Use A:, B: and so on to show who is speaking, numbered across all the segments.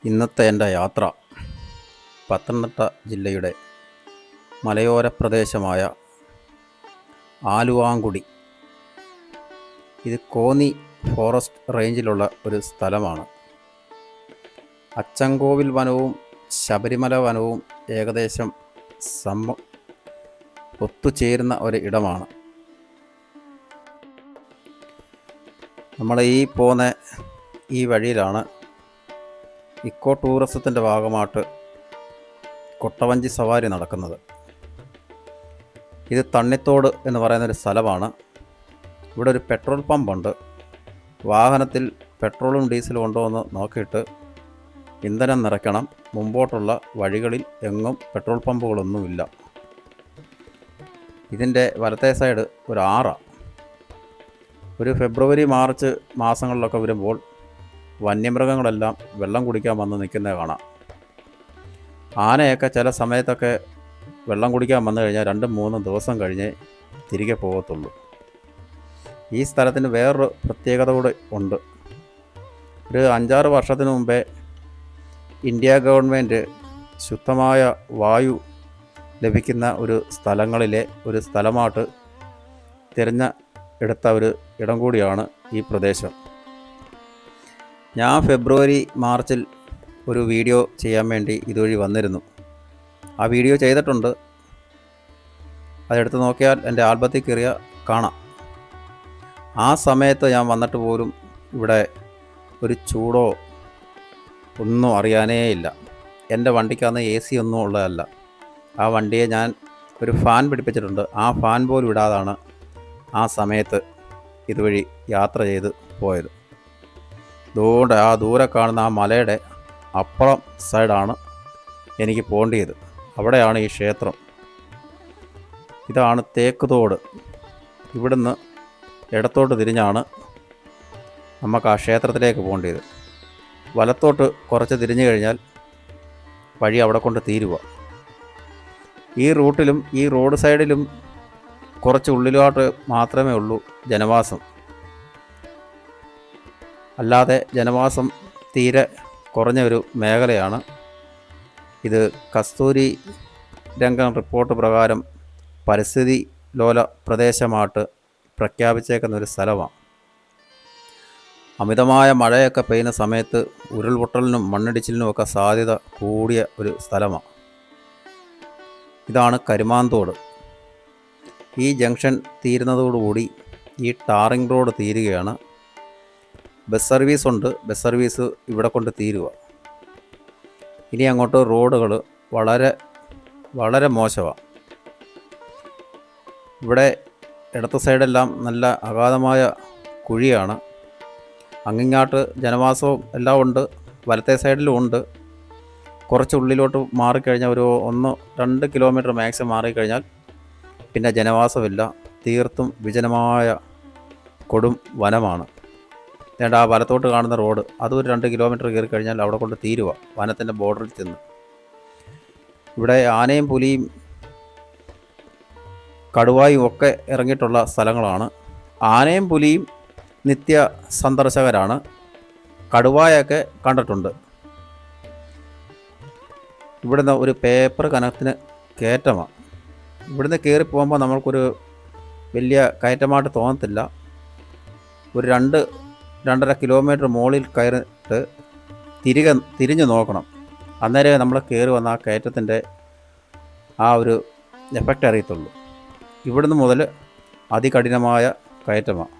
A: ഇന്നത്തെ എൻ്റെ യാത്ര പത്തനംതിട്ട ജില്ലയുടെ മലയോര പ്രദേശമായ ആലുവാങ്കുടി. ഇത് കോന്നി ഫോറസ്റ്റ് റേഞ്ചിലുള്ള ഒരു സ്ഥലമാണ്. അച്ചൻകോവിൽ വനവും ശബരിമല വനവും ഏകദേശം ഒത്തുചേരുന്ന ഒരു ഇടമാണ്. നമ്മൾ പോകുന്ന ഈ വഴിയിലാണ് ഇക്കോ ടൂറിസത്തിൻ്റെ ഭാഗമായിട്ട് കൊട്ടവഞ്ചി സവാരി നടക്കുന്നത്. ഇത് തണ്ണിത്തോട് എന്ന് പറയുന്നൊരു സ്ഥലമാണ്. ഇവിടെ ഒരു പെട്രോൾ പമ്പുണ്ട്. വാഹനത്തിൽ പെട്രോളും ഡീസലും ഉണ്ടോ എന്ന് നോക്കിയിട്ട് ഇന്ധനം നിറയ്ക്കണം. മുമ്പോട്ടുള്ള വഴികളിൽ എങ്ങും പെട്രോൾ പമ്പുകളൊന്നുമില്ല. ഇതിൻ്റെ വലത്തെ സൈഡ് ഒരു ആറാണ്. ഒരു ഫെബ്രുവരി മാർച്ച് മാസങ്ങളിലൊക്കെ വരുമ്പോൾ വന്യമൃഗങ്ങളെല്ലാം വെള്ളം കുടിക്കാൻ വന്ന് നിൽക്കുന്നത് കാണാം. ആനയൊക്കെ ചില സമയത്തൊക്കെ വെള്ളം കുടിക്കാൻ വന്നു കഴിഞ്ഞാൽ 2-3 ദിവസം കഴിഞ്ഞേ തിരികെ പോകത്തുള്ളൂ. ഈ സ്ഥലത്തിന് വേറൊരു പ്രത്യേകത കൂടെ ഉണ്ട്. ഒരു 5-6 വർഷത്തിന് മുമ്പേ ഇന്ത്യ ഗവൺമെൻറ് ശുദ്ധമായ വായു ലഭിക്കുന്ന ഒരു സ്ഥലങ്ങളിലെ ഒരു സ്ഥലമായിട്ട് തിരഞ്ഞെടുത്ത ഒരു ഇടം കൂടിയാണ് ഈ പ്രദേശം. ഞാൻ ഫെബ്രുവരി മാർച്ചിൽ ഒരു വീഡിയോ ചെയ്യാൻ വേണ്ടി ഇതുവഴി വന്നിരുന്നു. ആ വീഡിയോ ചെയ്തിട്ടുണ്ട്. അതെടുത്ത് നോക്കിയാൽ എൻ്റെ ആൽബത്തിൽ കയറിയാൽ കാണാം. ആ സമയത്ത് ഞാൻ വന്നിട്ട് പോലും ഇവിടെ ഒരു ചൂടോ ഒന്നും അറിയാനേ ഇല്ല. എൻ്റെ വണ്ടിക്കന്ന് AC ഒന്നും ഉള്ളതല്ല. ആ വണ്ടിയെ ഞാൻ ഒരു ഫാൻ പിടിപ്പിച്ചിട്ടുണ്ട്. ആ ഫാൻ പോലും ഇടാതാണ് ആ സമയത്ത് ഇതുവഴി യാത്ര ചെയ്ത് പോയത്. അതുകൊണ്ട് ആ ദൂരെ കാണുന്ന ആ മലയുടെ അപ്പുറം സൈഡാണ് എനിക്ക് പോകേണ്ടത്. അവിടെയാണ് ഈ ക്ഷേത്രം. ഇതാണ് തേക്കുതോട്. ഇവിടുന്ന് ഇടത്തോട്ട് തിരിഞ്ഞാണ് നമുക്ക് ആ ക്ഷേത്രത്തിലേക്ക് പോകേണ്ടത്. വലത്തോട്ട് കുറച്ച് തിരിഞ്ഞു കഴിഞ്ഞാൽ വഴി അവിടെ കൊണ്ട് തീരുക. ഈ റൂട്ടിലും ഈ റോഡ് സൈഡിലും കുറച്ച് ഉള്ളിലോട്ട് മാത്രമേ ഉള്ളൂ ജനവാസം. അല്ലാതെ ജനവാസം തീരെ കുറഞ്ഞ ഒരു മേഖലയാണ്. ഇത് കസ്തൂരി രംഗം റിപ്പോർട്ട് പ്രകാരം പരിസ്ഥിതി ലോല പ്രദേശമായിട്ട് പ്രഖ്യാപിച്ചേക്കുന്ന ഒരു സ്ഥലമാണ്. അമിതമായ മഴയൊക്കെ പെയ്യുന്ന സമയത്ത് ഉരുൾപൊട്ടലിനും മണ്ണിടിച്ചിലിനുമൊക്കെ സാധ്യത കൂടിയ ഒരു സ്ഥലമാണ്. ഇതാണ് കരുമാന്തോട്. ഈ ജംഗ്ഷൻ തീരുന്നതോടുകൂടി ഈ ടാറിംഗ് റോഡ് തീരുകയാണ്. ബസ് സർവീസ് ഉണ്ട്. ബസ് സർവീസ് ഇവിടെ കൊണ്ട് തീരുക. ഇനി അങ്ങോട്ട് റോഡുകൾ വളരെ വളരെ മോശമാണ്. ഇവിടെ ഇടത്ത് സൈഡെല്ലാം നല്ല അഗാധമായ കുഴിയാണ്. അങ്ങിങ്ങാട്ട് ജനവാസവും എല്ലാം ഉണ്ട്. വലത്തെ സൈഡിലും ഉണ്ട്. കുറച്ച് ഉള്ളിലോട്ട് മാറിക്കഴിഞ്ഞാൽ ഒരു 1-2 കിലോമീറ്റർ മാക്സിമം മാറിക്കഴിഞ്ഞാൽ പിന്നെ ജനവാസമില്ല. തീർത്തും വിജനമായ കൊടും വനമാണ്. ആ വലത്തോട്ട് കാണുന്ന റോഡ് അതൊരു 2 കിലോമീറ്റർ കയറി കഴിഞ്ഞാൽ അവിടെ കൊണ്ട് തീരുക. വനത്തിൻ്റെ ബോർഡറിൽ ചെന്ന് ഇവിടെ ആനയും പുലിയും കടുവായും ഒക്കെ ഇറങ്ങിയിട്ടുള്ള സ്ഥലങ്ങളാണ്. ആനയും പുലിയും നിത്യ സന്ദർശകരാണ്. കടുവായൊക്കെ കണ്ടിട്ടുണ്ട്. ഇവിടുന്ന് ഒരു പേപ്പർ കനത്തിന് കയറ്റമാണ്. ഇവിടുന്ന് കയറി പോകുമ്പോൾ നമ്മൾക്കൊരു വലിയ കയറ്റമായിട്ട് തോന്നത്തില്ല. ഒരു 2-2.5 കിലോമീറ്റർ മുകളിൽ കയറിയിട്ട് തിരിഞ്ഞ് നോക്കണം. അന്നേരമേ നമ്മൾ കയറി വന്ന ആ കയറ്റത്തിൻ്റെ ആ ഒരു എഫക്റ്റ് അറിയത്തുള്ളൂ. ഇവിടുന്ന് മുതൽ അതികഠിനമായ കയറ്റമാണ്.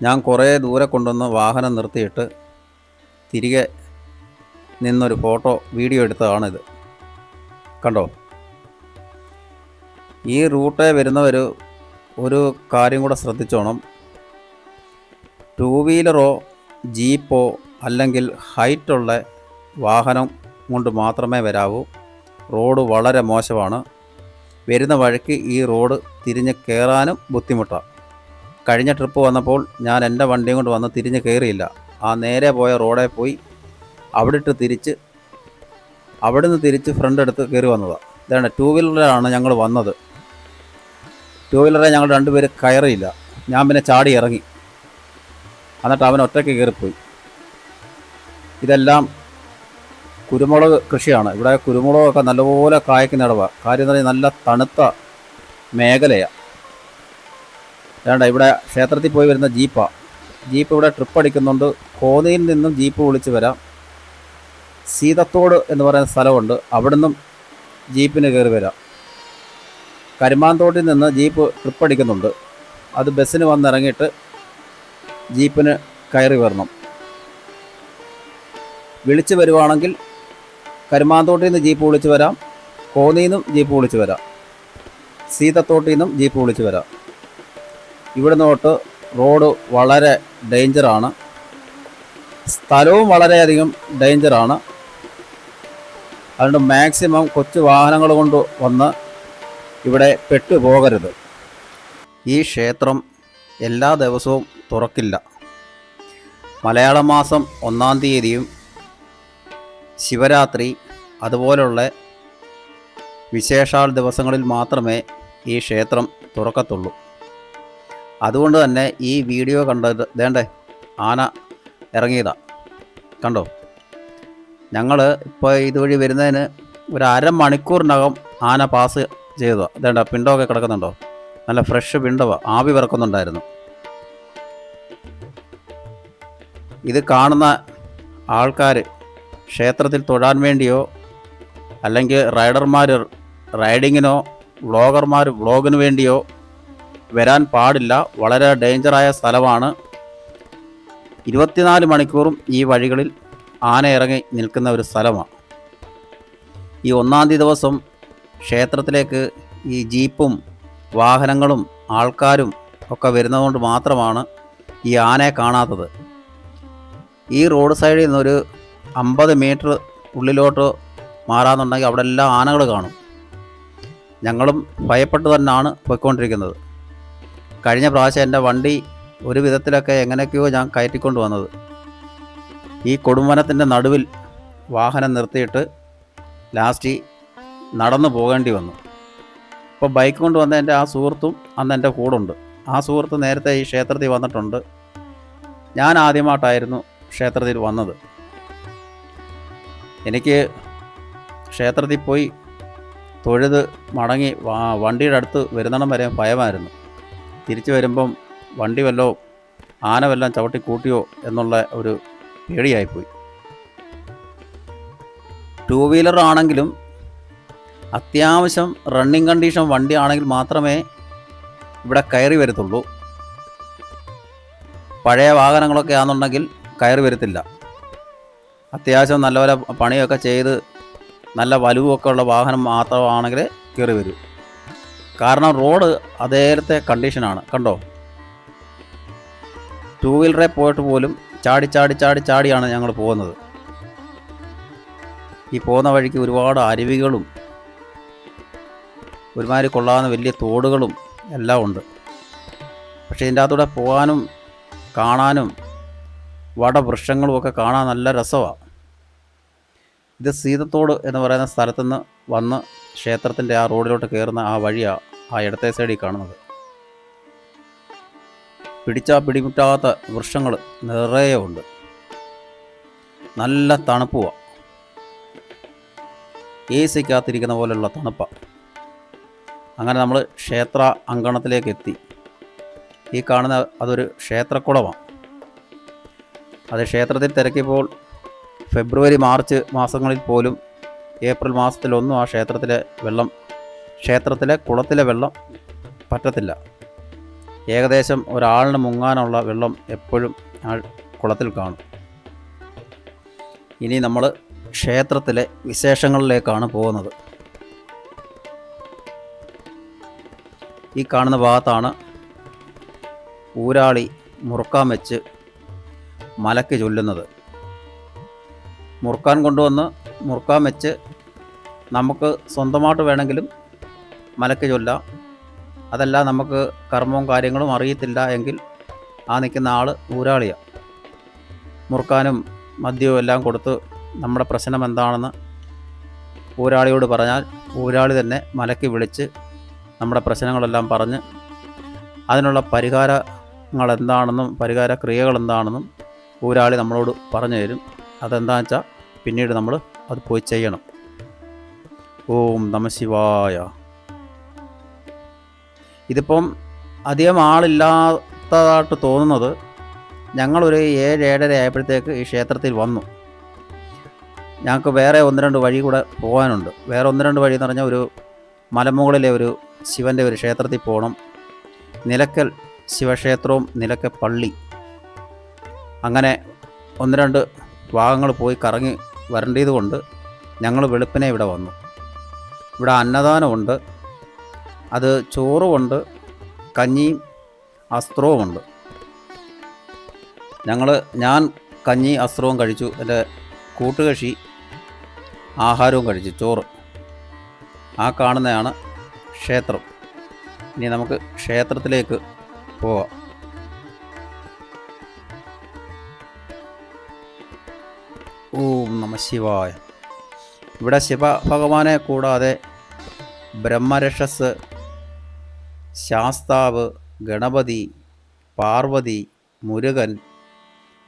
A: ഞാൻ കുറേ ദൂരെ കൊണ്ടുവന്ന് വാഹനം നിർത്തിയിട്ട് തിരികെ നിന്നൊരു വീഡിയോ എടുത്തതാണിത്. കണ്ടോ? ഈ റൂട്ടേ വരുന്നവർ ഒരു കാര്യം കൂടെ ശ്രദ്ധിച്ചോണം. 2 വീലറോ ജീപ്പോ അല്ലെങ്കിൽ ഹൈറ്റുള്ള വാഹനം കൊണ്ട് മാത്രമേ വരാവൂ. റോഡ് വളരെ മോശമാണ്. വരുന്ന വഴിക്ക് ഈ റോഡ് തിരിഞ്ഞ് കയറാനും ബുദ്ധിമുട്ടാണ്. കഴിഞ്ഞ ട്രിപ്പ് വന്നപ്പോൾ ഞാൻ എൻ്റെ വണ്ടിയും കൊണ്ട് വന്ന് തിരിഞ്ഞ് കയറിയില്ല. ആ നേരെ പോയ റോഡിൽ പോയി അവിടുന്ന് തിരിച്ച് ഫ്രണ്ട് എടുത്ത് കയറി വന്നതാണ്. ഇതാണ് 2 വീലറിലാണ് ഞങ്ങൾ വന്നത്. 2 വീലറെ ഞങ്ങൾ 2 പേര് കയറിയില്ല. ഞാൻ പിന്നെ ചാടി ഇറങ്ങി. എന്നിട്ട് അവൻ ഒറ്റയ്ക്ക് കയറിപ്പോയി. ഇതെല്ലാം കുരുമുളക് കൃഷിയാണ്. ഇവിടെ കുരുമുളകൊക്കെ നല്ലപോലെ കായ്ക്കുന്ന ഇടവാണ്. കാര്യം എന്ന് പറഞ്ഞാൽ നല്ല തണുത്ത മേഖലയാണ്. വേണ്ട, ഇവിടെ ക്ഷേത്രത്തിൽ പോയി വരുന്ന ജീപ്പാണ്. ജീപ്പ് ഇവിടെ ട്രിപ്പ് അടിക്കുന്നുണ്ട്. കോന്നിയിൽ നിന്നും ജീപ്പ് വിളിച്ച് വരാം. സീതത്തോട് എന്ന് പറയുന്ന സ്ഥലമുണ്ട്, അവിടെ നിന്നും ജീപ്പിന് കയറി വരാം. കരുമാന്തോട്ടിൽ നിന്ന് ജീപ്പ് ട്രിപ്പ് അടിക്കുന്നുണ്ട്, അത് ബസ്സിന് വന്നിറങ്ങിയിട്ട് ജീപ്പിന് കയറി വരണം. വിളിച്ച് വരുവാണെങ്കിൽ കരുമാന്തോട്ടിൽ നിന്ന് ജീപ്പ് വിളിച്ച് വരാം, കോന്നിയിൽ നിന്നും ജീപ്പ് വിളിച്ച് വരാം, സീതത്തോട്ടിൽ നിന്നും ജീപ്പ് വിളിച്ച് വരാം. ഇവിടെ നിന്നോട്ട് റോഡ് വളരെ ഡേഞ്ചറാണ്, സ്ഥലവും വളരെയധികം ഡേഞ്ചറാണ്. അതുകൊണ്ട് മാക്സിമം കൊച്ചു വാഹനങ്ങൾ കൊണ്ട് വന്ന് ഇവിടെ പെട്ടുപോകരുത്. ഈ ക്ഷേത്രം എല്ലാ ദിവസവും തുറക്കില്ല. മലയാള മാസം 1-ാം തീയതിയും ശിവരാത്രി അതുപോലുള്ള വിശേഷാൽ ദിവസങ്ങളിൽ മാത്രമേ ഈ ക്ഷേത്രം തുറക്കത്തുള്ളൂ. അതുകൊണ്ട് തന്നെ ഈ വീഡിയോ കണ്ടത് വേണ്ടേ, ആന ഇറങ്ങിയതാണ് കണ്ടോ. ഞങ്ങൾ ഇപ്പോൾ ഇതുവഴി വരുന്നതിന് ഒരു അരമണിക്കൂറിനകം ആന പാസ് ചെയ്തതാണ്. വേണ്ട, പിണ്ടമൊക്കെ കിടക്കുന്നുണ്ടോ, നല്ല ഫ്രഷ് പിണ്ടമാണ്, ആവി വിറക്കുന്നുണ്ടായിരുന്നു. ഇത് കാണുന്ന ആൾക്കാർ ക്ഷേത്രത്തിൽ തൊഴാൻ വേണ്ടിയോ അല്ലെങ്കിൽ റൈഡർമാർ റൈഡിങ്ങിനോ വ്ളോഗർമാർ വ്ളോഗിന് വേണ്ടിയോ വരാൻ പാടില്ല. വളരെ ഡേഞ്ചറായ സ്ഥലമാണ്. 24 മണിക്കൂറും ഈ വഴികളിൽ ആന ഇറങ്ങി നിൽക്കുന്ന ഒരു സ്ഥലമാണ്. ഈ 1-ാം തീയതി ദിവസം ക്ഷേത്രത്തിലേക്ക് ഈ ജീപ്പും വാഹനങ്ങളും ആൾക്കാരും ഒക്കെ വരുന്നതുകൊണ്ട് മാത്രമാണ് ഈ ആനയെ കാണാത്തത്. ഈ റോഡ് സൈഡിൽ നിന്നൊരു 50 മീറ്റർ ഉള്ളിലോട്ട് മാറാമെന്നുണ്ടെങ്കിൽ അവിടെ എല്ലാം ആനകൾ കാണും. ഞങ്ങളും ഭയപ്പെട്ട് തന്നെയാണ് പോയിക്കൊണ്ടിരിക്കുന്നത്. കഴിഞ്ഞ പ്രാവശ്യം എൻ്റെ വണ്ടി ഒരു വിധത്തിലൊക്കെ എങ്ങനെയൊക്കെയോ ഞാൻ കയറ്റിക്കൊണ്ട് വന്നത്. ഈ കൊടുംവനത്തിൻ്റെ നടുവിൽ വാഹനം നിർത്തിയിട്ട് ലാസ്റ്റ് നടന്നു പോകേണ്ടി വന്നു. ഇപ്പോൾ ബൈക്ക് കൊണ്ട് വന്ന എൻ്റെ ആ സുഹൃത്തും അന്ന് എൻ്റെ കൂടുണ്ട്. ആ സുഹൃത്ത് നേരത്തെ ഈ ക്ഷേത്രത്തിൽ വന്നിട്ടുണ്ട്. ഞാൻ ആദ്യമായിട്ടായിരുന്നു ക്ഷേത്രത്തിൽ വന്നത്. എനിക്ക് ക്ഷേത്രത്തിൽ പോയി തൊഴുത് മടങ്ങി വണ്ടിയുടെ അടുത്ത് വരുന്നിടം വരെ ഭയമായിരുന്നു. തിരിച്ചു വരുമ്പം വണ്ടി വല്ലോ ആന വല്ലതും ചവിട്ടി കൂട്ടിയോ എന്നുള്ള ഒരു പേടിയായിപ്പോയി. 2 വീലർ ആണെങ്കിലും അത്യാവശ്യം റണ്ണിങ് കണ്ടീഷൻ വണ്ടി ആണെങ്കിൽ മാത്രമേ ഇവിടെ കയറി വരത്തുള്ളൂ. പഴയ വാഹനങ്ങളൊക്കെ ആണെന്നുണ്ടെങ്കിൽ കയറി വരത്തില്ല. അത്യാവശ്യം നല്ലപോലെ പണിയൊക്കെ ചെയ്ത് നല്ല വലുവൊക്കെ ഉള്ള വാഹനം മാത്രമാണെങ്കിൽ കയറി വരൂ. കാരണം റോഡ് അതേലത്തെ കണ്ടീഷനാണ് കണ്ടോ. 2 വീലറെ പോയിട്ട് പോലും ചാടിയാണ് ഞങ്ങൾ പോകുന്നത്. ഈ പോകുന്ന വഴിക്ക് ഒരുപാട് അരുവികളും ഒരുമാതിരി കൊള്ളാവുന്ന വലിയ തോടുകളും എല്ലാം ഉണ്ട്. പക്ഷേ ഇതിൻ്റെ അകത്തൂടെ പോകാനും കാണാനും വടവൃക്ഷങ്ങളും ഒക്കെ കാണാൻ നല്ല രസമാണ്. ഇത് സീതത്തോട് എന്ന് പറയുന്ന സ്ഥലത്തുനിന്ന് വന്ന് ക്ഷേത്രത്തിൻ്റെ ആ റോഡിലോട്ട് കയറുന്ന ആ വഴിയാണ് ആ ഇടത്തെ സൈഡിൽ കാണുന്നത്. പിടിമുറ്റാത്ത വൃക്ഷങ്ങൾ നിറയെ ഉണ്ട്. നല്ല തണുപ്പുമാണ്, AC-ക്കകത്തിരിക്കുന്ന പോലെയുള്ള തണുപ്പാണ്. അങ്ങനെ നമ്മൾ ക്ഷേത്ര അങ്കണത്തിലേക്ക് എത്തി. ഈ കാണുന്ന അതൊരു ക്ഷേത്രക്കുളമാണ്. അത് ക്ഷേത്രത്തിൽ തിരക്കിയപ്പോൾ ഫെബ്രുവരി മാർച്ച് മാസങ്ങളിൽ പോലും ഏപ്രിൽ മാസത്തിലൊന്നും ആ ക്ഷേത്രത്തിലെ കുളത്തിലെ വെള്ളം പറ്റത്തില്ല. ഏകദേശം ഒരാളിന് മുങ്ങാനുള്ള വെള്ളം എപ്പോഴും ആ കുളത്തിൽ കാണും. ഇനി നമ്മൾ ക്ഷേത്രത്തിലെ വിശേഷങ്ങളിലേക്കാണ് പോകുന്നത്. ഈ കാണുന്ന ഭാഗത്താണ് ഊരാളി മുറുക്കാൻ വെച്ച് മലയ്ക്ക് ചൊല്ലുന്നത്. മുറുക്കാൻ കൊണ്ടുവന്ന് മുറുക്കാൻ വെച്ച് നമുക്ക് സ്വന്തമായിട്ട് വേണമെങ്കിലും മലയ്ക്ക് ചൊല്ലാം. അതല്ല നമുക്ക് കർമ്മവും കാര്യങ്ങളും അറിയത്തില്ല എങ്കിൽ ആ നിൽക്കുന്ന ആൾ ഊരാളിയാണ്. മുറുക്കാനും മദ്യവും എല്ലാം കൊടുത്ത് നമ്മുടെ പ്രശ്നം എന്താണെന്ന് ഊരാളിയോട് പറഞ്ഞാൽ ഊരാളി തന്നെ മലയ്ക്ക് വിളിച്ച് നമ്മുടെ പ്രശ്നങ്ങളെല്ലാം പറഞ്ഞ് അതിനുള്ള പരിഹാരങ്ങൾ എന്താണെന്നും പരിഹാര ക്രിയകൾ എന്താണെന്നും ഊരാളി നമ്മളോട് പറഞ്ഞു തരും. അതെന്താണെന്ന് വെച്ചാൽ പിന്നീട് നമ്മൾ അത് പോയി ചെയ്യണം. ഓം നമഃശിവായ. ഇതിപ്പം അധികം ആളില്ലാത്തതായിട്ട് തോന്നുന്നത്, ഞങ്ങളൊരു 7-7:30 ആയപ്പോഴത്തേക്ക് ഈ ക്ഷേത്രത്തിൽ വന്നു. ഞങ്ങൾക്ക് വേറെ 1-2 വഴി കൂടെ പോകാനുണ്ട്. വേറെ 1-2 വഴി എന്ന് പറഞ്ഞാൽ ഒരു മലമുകളിലെ ഒരു ശിവൻ്റെ ഒരു ക്ഷേത്രത്തിൽ പോകണം. നിലയ്ക്കൽ ശിവക്ഷേത്രവും നിലയ്ക്കൽ പള്ളി, അങ്ങനെ 1-2 ഭാഗങ്ങൾ പോയി കറങ്ങി വരേണ്ടത് കൊണ്ട് ഞങ്ങൾ വെളുപ്പിനെ ഇവിടെ വന്നു. ഇവിടെ അന്നദാനമുണ്ട്, അത് ചോറുമുണ്ട്, കഞ്ഞിയും അസ്ത്രവുമുണ്ട്. ഞാൻ കഞ്ഞി അസ്ത്രവും കഴിച്ചു. എൻ്റെ കൂട്ടുകക്ഷി ആഹാരവും കഴിച്ചു, ചോറ്. ആ കാണുന്നതാണ് ക്ഷേത്രം. ഇനി നമുക്ക് ക്ഷേത്രത്തിലേക്ക് പോവാം. ഓം നമഃശിവായ. ഇവിടെ ശിവഭഗവാനെ കൂടാതെ ബ്രഹ്മരക്ഷസ്, ശാസ്താവ്, ഗണപതി, പാർവതി, മുരുകൻ,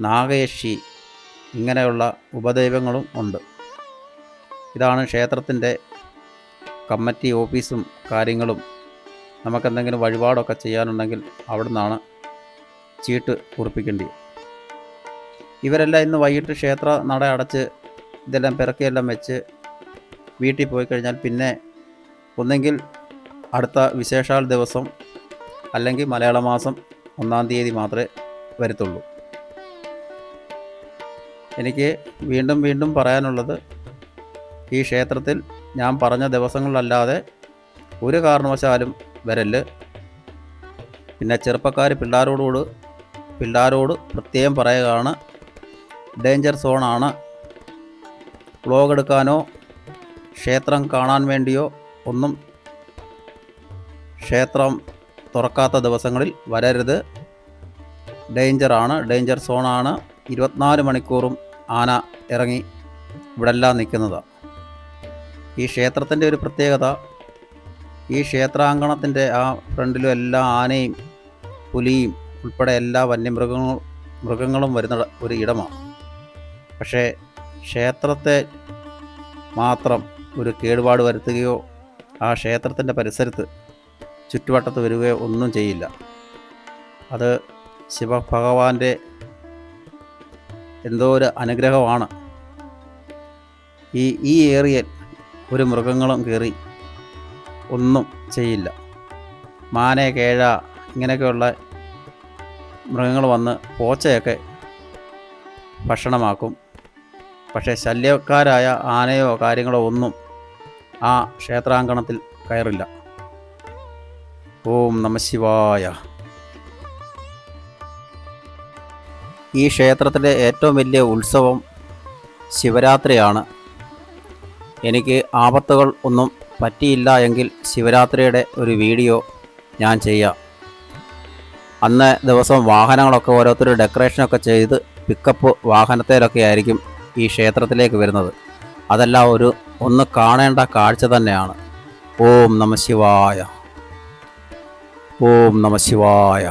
A: നാഗയക്ഷി ഇങ്ങനെയുള്ള ഉപദൈവങ്ങളും ഉണ്ട്. ഇതാണ് ക്ഷേത്രത്തിൻ്റെ കമ്മിറ്റി ഓഫീസും കാര്യങ്ങളും. നമുക്കെന്തെങ്കിലും വഴിപാടൊക്കെ ചെയ്യാനുണ്ടെങ്കിൽ അവിടെ നിന്നാണ് ചീട്ട് കുറിപ്പിക്കേണ്ടത്. ഇവരെല്ലാം ഇന്ന് വൈകിട്ട് ക്ഷേത്ര നട അടച്ച് ഇതെല്ലാം പിറക്കിയെല്ലാം വെച്ച് വീട്ടിൽ പോയി കഴിഞ്ഞാൽ പിന്നെ ഒന്നെങ്കിൽ അടുത്ത വിശേഷാൽ ദിവസം അല്ലെങ്കിൽ മലയാള മാസം 1-ാം തീയതി മാത്രമേ വരത്തുള്ളൂ. എനിക്ക് വീണ്ടും വീണ്ടും പറയാനുള്ളത്, ഈ ക്ഷേത്രത്തിൽ ഞാൻ പറഞ്ഞ ദിവസങ്ങളിലല്ലാതെ ഒരു കാരണവശാലും വരല്. പിന്നെ ചെറുപ്പക്കാർ പിള്ളേരോട് പ്രത്യേകം പറയുകയാണ്, ഡേഞ്ചർ സോണാണ്. വ്ളോഗ് എടുക്കാനോ ക്ഷേത്രം കാണാൻ വേണ്ടിയോ ഒന്നും ക്ഷേത്രം തുറക്കാത്ത ദിവസങ്ങളിൽ വരരുത്. ഡേഞ്ചർ സോണാണ്. 24 മണിക്കൂറും ആന ഇറങ്ങി ഇവിടെല്ലാം നിൽക്കുന്നതാണ്. ഈ ക്ഷേത്രത്തിൻ്റെ ഒരു പ്രത്യേകത, ഈ ക്ഷേത്രാങ്കണത്തിൻ്റെ ആ ഫ്രണ്ടിലും എല്ലാ ആനയും പുലിയും ഉൾപ്പെടെ എല്ലാ മൃഗങ്ങളും വരുന്ന ഒരു ഇടമാണ്. പക്ഷേ ക്ഷേത്രത്തെ മാത്രം ഒരു കേടുപാട് വരുത്തുകയോ ആ ക്ഷേത്രത്തിൻ്റെ പരിസരത്ത് ചുറ്റുവട്ടത്ത് വരികയോ ഒന്നും ചെയ്യില്ല. അത് ശിവഭഗവാന്റെ എന്തോ ഒരു അനുഗ്രഹമാണ്. ഈ ഏരിയയിൽ ഒരു മൃഗങ്ങളും കയറി ഒന്നും ചെയ്യില്ല. മാന, കേഴ ഇങ്ങനെയൊക്കെയുള്ള മൃഗങ്ങൾ വന്ന് പോച്ചയൊക്കെ ഭക്ഷണമാക്കും. പക്ഷേ ശല്യക്കാരായ ആനയോ കാര്യങ്ങളോ ഒന്നും ആ ക്ഷേത്രാങ്കണത്തിൽ കയറില്ല. ഓം നമഃശിവായ. ഈ ക്ഷേത്രത്തിലെ ഏറ്റവും വലിയ ഉത്സവം ശിവരാത്രിയാണ്. എനിക്ക് ആപത്തുകൾ ഒന്നും പറ്റിയില്ല എങ്കിൽ ശിവരാത്രിയുടെ ഒരു വീഡിയോ ഞാൻ ചെയ്യാം. അന്ന് ദിവസം വാഹനങ്ങളൊക്കെ ഓരോരുത്തർ ഡെക്കറേഷനൊക്കെ ചെയ്ത് പിക്കപ്പ് വാഹനത്തിലൊക്കെ ആയിരിക്കും ഈ ക്ഷേത്രത്തിലേക്ക് വരുന്നത്. അതെല്ലാം ഒന്ന് കാണേണ്ട കാഴ്ച തന്നെയാണ്. ഓം നമഃശിവായ. ഓം നമഃശിവായ.